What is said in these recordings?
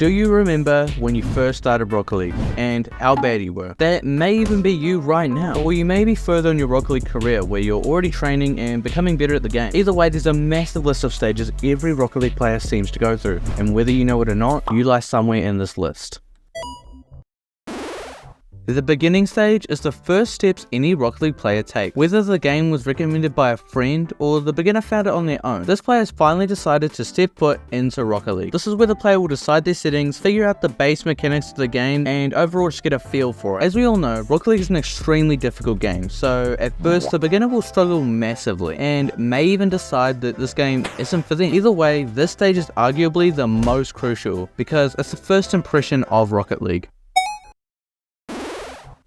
Do you remember when you first started Rocket League and how bad you were? That may even be you right now, or you may be further in your Rocket League career where you're already training and becoming better at the game. Either way, there's a massive list of stages every Rocket League player seems to go through, and whether you know it or not, you lie somewhere in this list. The beginning stage is the first steps any Rocket League player takes, whether the game was recommended by a friend or the beginner found it on their own. This player has finally decided to step foot into Rocket League. This is where the player will decide their settings, figure out the base mechanics of the game, and overall just get a feel for it. As we all know, Rocket League is an extremely difficult game, so at first the beginner will struggle massively and may even decide that this game isn't for them. Either way, this stage is arguably the most crucial because it's the first impression of Rocket League.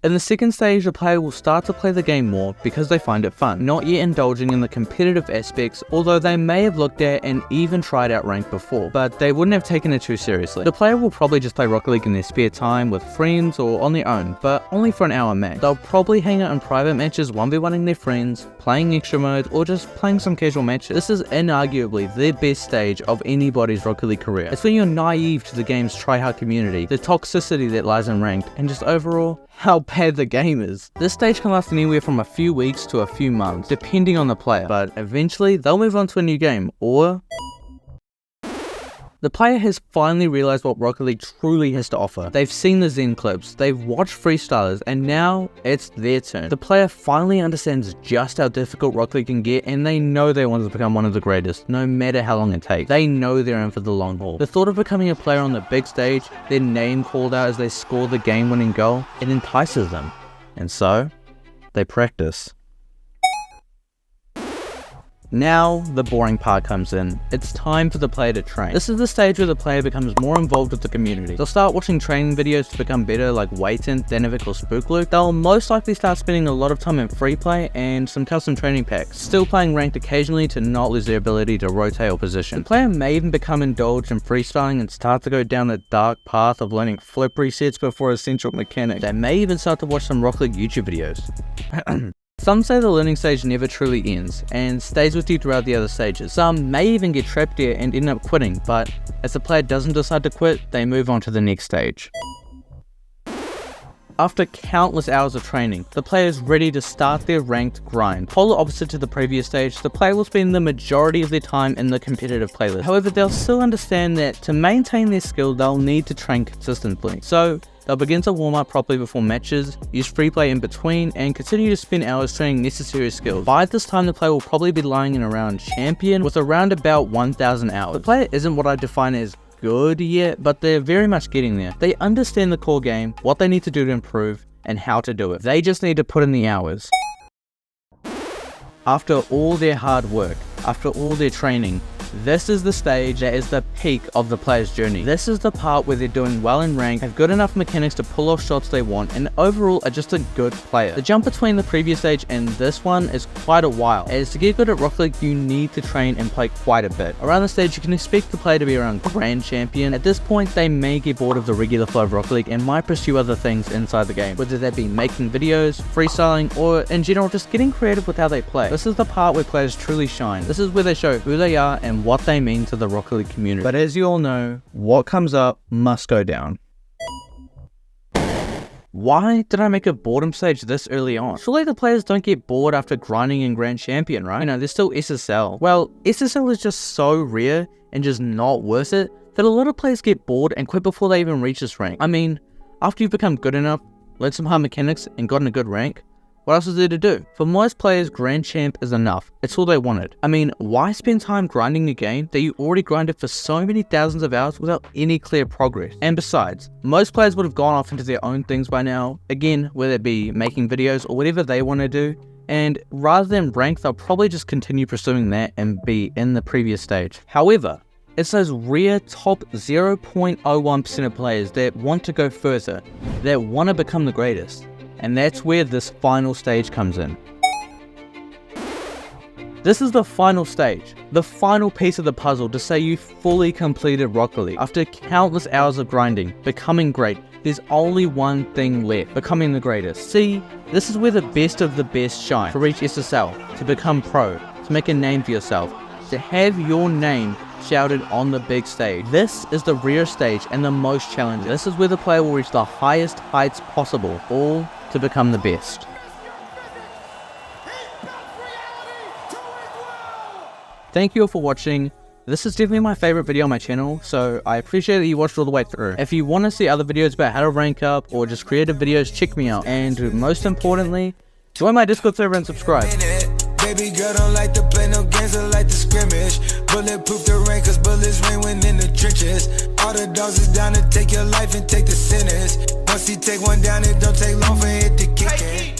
In the second stage, the player will start to play the game more because they find it fun, not yet indulging in the competitive aspects, although they may have looked at and even tried out ranked before, but they wouldn't have taken it too seriously. The player will probably just play Rocket League in their spare time with friends or on their own, but only for an hour max. They'll probably hang out in private matches 1v1ing their friends, playing extra mode, or just playing some casual matches. This is inarguably the best stage of anybody's Rocket League career. It's when you're naive to the game's tryhard community, the toxicity that lies in ranked, and just overall, how bad the game is. This stage can last anywhere from a few weeks to a few months, depending on the player, but eventually they'll move on to a new game, or the player has finally realized what Rocket League truly has to offer. They've seen the Zen clips, they've watched freestylers, and now it's their turn. The player finally understands just how difficult Rocket League can get, and they know they want to become one of the greatest, no matter how long it takes. They know they're in for the long haul. The thought of becoming a player on the big stage, their name called out as they score the game-winning goal, it entices them. And so, they practice. Now, the boring part comes in. It's time for the player to train. This is the stage where the player becomes more involved with the community. They'll start watching training videos to become better like Waitin, Danovic or Spookluke. They'll most likely start spending a lot of time in free play and some custom training packs, still playing ranked occasionally to not lose their ability to rotate or position. The player may even become indulged in freestyling and start to go down the dark path of learning flip resets before essential mechanics. They may even start to watch some Rocket League YouTube videos. Some say the learning stage never truly ends, and stays with you throughout the other stages. Some may even get trapped there and end up quitting, but if the player doesn't decide to quit, they move on to the next stage. After countless hours of training, the player is ready to start their ranked grind. Polar opposite to the previous stage, the player will spend the majority of their time in the competitive playlist. However, they'll still understand that to maintain their skill, they'll need to train consistently. So, they'll begin to warm up properly before matches, use free play in between, and continue to spend hours training necessary skills. By this time, the player will probably be lying in around champion with around about 1,000 hours. The player isn't what I define as good yet, but they're very much getting there. They understand the core game, what they need to do to improve, and how to do it. They just need to put in the hours. After all their hard work, after all their training, this is the stage that is the peak of the player's journey. This is the part where they're doing well in rank, have good enough mechanics to pull off shots they want, and overall are just a good player. The jump between the previous stage and this one is quite a while, as to get good at Rocket League you need to train and play quite a bit. Around this stage you can expect the player to be around Grand Champion. At this point they may get bored of the regular flow of Rocket League and might pursue other things inside the game, whether that be making videos, freestyling, or in general just getting creative with how they play. This is the part where players truly shine. This is where they show who they are and what they mean to the Rocket League community. But as you all know, what comes up must go down. Why did I make a boredom stage this early on? Surely the players don't get bored after grinding in Grand Champion, right? You know, there's still SSL. Well, SSL is just so rare and just not worth it that a lot of players get bored and quit before they even reach this rank. I mean, after you've become good enough, learned some hard mechanics, and gotten a good rank, what else is there to do? For most players, Grand Champ is enough. It's all they wanted. I mean, why spend time grinding a game that you already grinded for so many thousands of hours without any clear progress? And besides, most players would have gone off into their own things by now, again, whether it be making videos or whatever they want to do, and rather than rank, they'll probably just continue pursuing that and be in the previous stage. However, it's those rare top 0.01% of players that want to go further, that want to become the greatest. And that's where this final stage comes in. This is the final stage, the final piece of the puzzle to say you fully completed Rocket League. After countless hours of grinding, becoming great, there's only one thing left, becoming the greatest. See, this is where the best of the best shine. To reach SSL, to become pro, to make a name for yourself, to have your name shouted on the big stage. This is the rare stage and the most challenging. This is where the player will reach the highest heights possible, all to become the best. Thank you all for watching. This is definitely my favorite video on my channel, so I appreciate that you watched all the way through. If you want to see other videos about how to rank up or just creative videos, check me out. And most importantly, join my Discord server and subscribe. Baby girl don't like to play no games, I like to scrimmage. Bulletproof the rain, cause bullets rain when in the trenches. All the dogs is down to take your life and take the sentence. Once you take one down, it don't take long for it to kick in.